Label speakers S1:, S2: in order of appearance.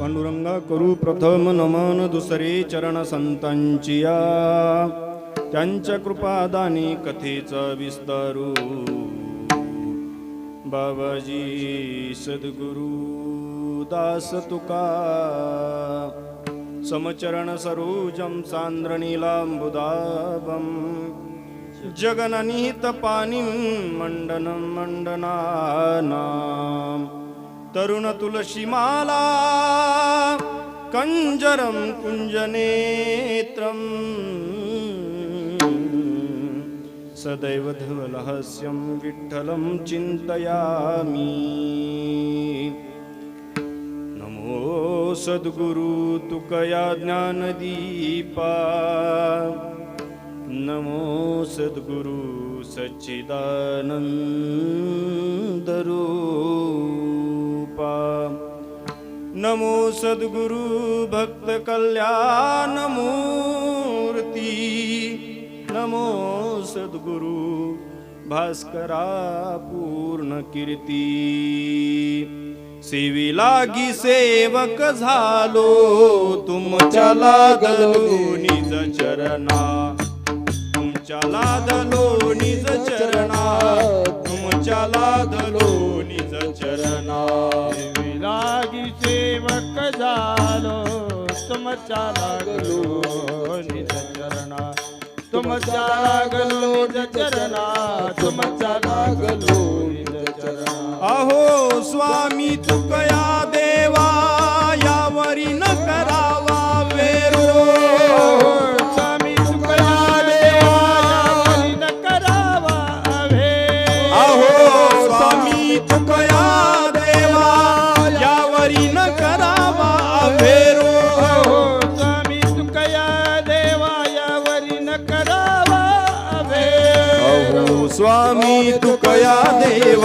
S1: पांडुरंगा करू प्रथम नमन दुसरे चरण संतांचिया त्यांच्या कृपादानी कथेचा विस्तारू बाबाजी सद्गुरु दास तुका समचरण सरोजम सांद्र नीलांबुदाबम जगननिहित पाणिं मंडनं मंडनानां तरुण तुलसीमाला कंजरं कुंजनेत्रं सदैव धवलहास्यं विठ्ठलं चिन्तयामि। नमो सद्गुरु तुकया ज्ञानदीपा नमो सद्गुरु सच्चिदानंद रूपा नमो सद्गुरु भक्त कल्याण मूर्ती नमो सद्गुरु भास्करा पूर्ण कीर्ती सेवी लागी सेवक झालो तुमच्या लागलो निज चरणा तुमच्या लादलो निज चरणा तुमच्या लादलो निज चरणा
S2: सेवी लागी सेवक झालो तुमच्या लागलो निज चरणा तुमच्या लागलो निज चरणा तुमच्या लागलो निज चरणा।
S1: अहो स्वामी तुकया देवा यावरी न करावा वेरो
S2: स्वामी तुकया देवा यावरी न करावा वेरो।
S1: अहो स्वामी तुकया देवा यावरी न करावा वेरो
S2: स्वामी तुकया देवा यावरी न करावा वेरो।
S1: स्वामी तुकया देवा